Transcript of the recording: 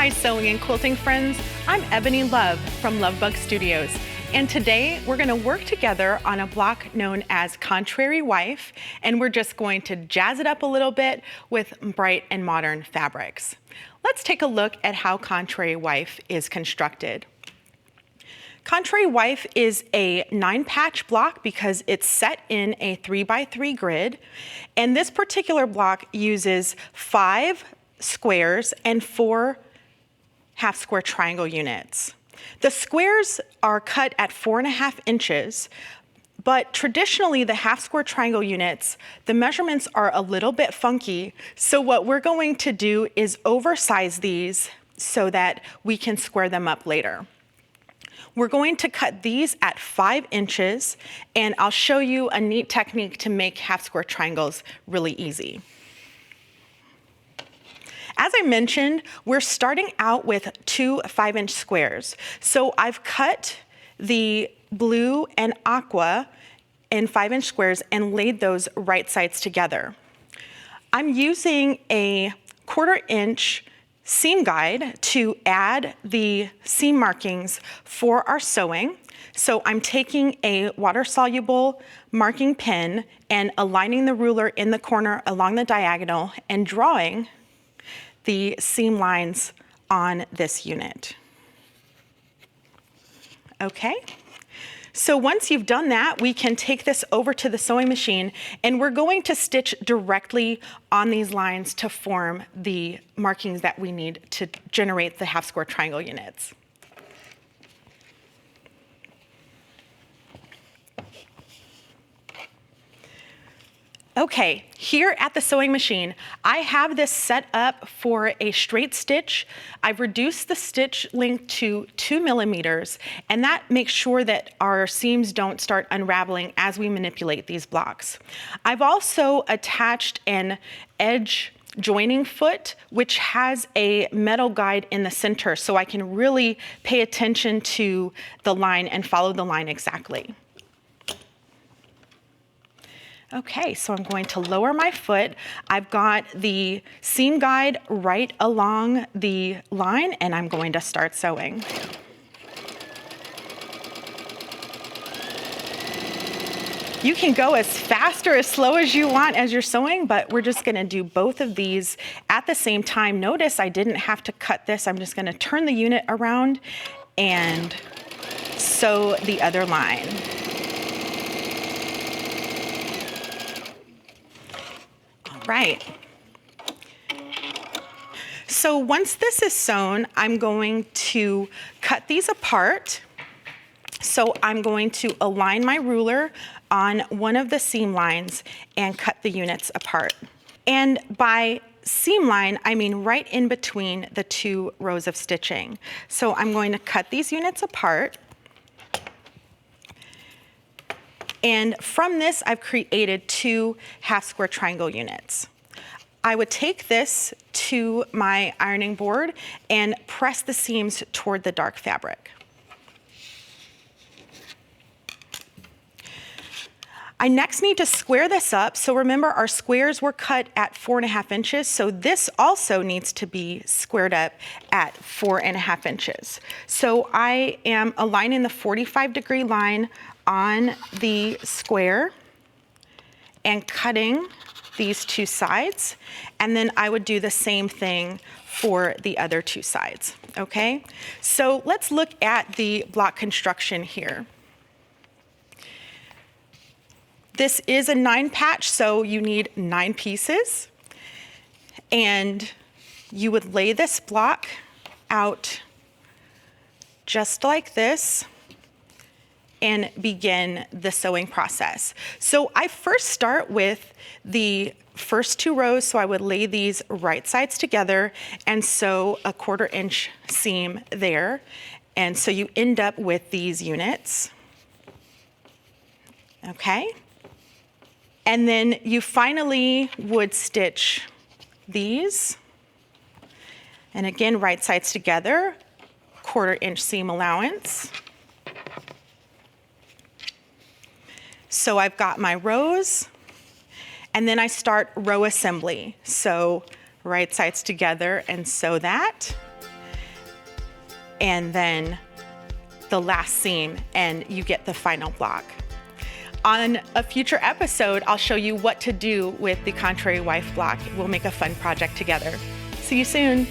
Hi sewing and quilting friends, I'm Ebony Love from Lovebug Studios, and today we're going to work together on a block known as Contrary Wife, and we're just going to jazz it up a little bit with bright and modern fabrics. Let's take a look at how Contrary Wife is constructed. Contrary Wife is a 9-patch block because it's set in a 3x3 grid, and this particular block uses 5 squares and 4 half-square triangle units. The squares are cut at 4.5 inches, but traditionally the half-square triangle units, the measurements are a little bit funky, so what we're going to do is oversize these so that we can square them up later. We're going to cut these at 5 inches, and I'll show you a neat technique to make half-square triangles really easy. As I mentioned, we're starting out with 2 5-inch squares. So I've cut the blue and aqua in 5-inch squares and laid those right sides together. I'm using a 1/4 inch seam guide to add the seam markings for our sewing. So I'm taking a water-soluble marking pen and aligning the ruler in the corner along the diagonal and drawing the seam lines on this unit. Okay, so once you've done that, we can take this over to the sewing machine, and we're going to stitch directly on these lines to form the markings that we need to generate the half-square triangle units. Okay, here at the sewing machine, I have this set up for a straight stitch. I've reduced the stitch length to 2 millimeters, and that makes sure that our seams don't start unraveling as we manipulate these blocks. I've also attached an edge joining foot, which has a metal guide in the center, so I can really pay attention to the line and follow the line exactly. Okay, so I'm going to lower my foot. I've got the seam guide right along the line, and I'm going to start sewing. You can go as fast or as slow as you want as you're sewing, but we're just gonna do both of these at the same time. Notice I didn't have to cut this. I'm just gonna turn the unit around and sew the other line. Right. So once this is sewn, I'm going to cut these apart. So I'm going to align my ruler on one of the seam lines and cut the units apart. And by seam line, I mean right in between the 2 rows of stitching. So I'm going to cut these units apart. And from this, I've created 2 half-square triangle units. I would take this to my ironing board and press the seams toward the dark fabric. I next need to square this up. So remember, our squares were cut at 4.5 inches. So this also needs to be squared up at 4.5 inches. So I am aligning the 45-degree line on the square and cutting these 2 sides, and then I would do the same thing for the other 2 sides, okay? So let's look at the block construction here. This is a 9-patch, so you need 9 pieces, and you would lay this block out just like this and begin the sewing process. So I first start with the first 2 rows, so I would lay these right sides together and sew a 1/4 inch seam there. And so you end up with these units, okay? And then you finally would stitch these, and again, right sides together, 1/4 inch seam allowance. So I've got my rows, and then I start row assembly. So right sides together and sew that. and then the last seam, and you get the final block. On a future episode, I'll show you what to do with the contrary wife block. We'll make a fun project together. See you soon.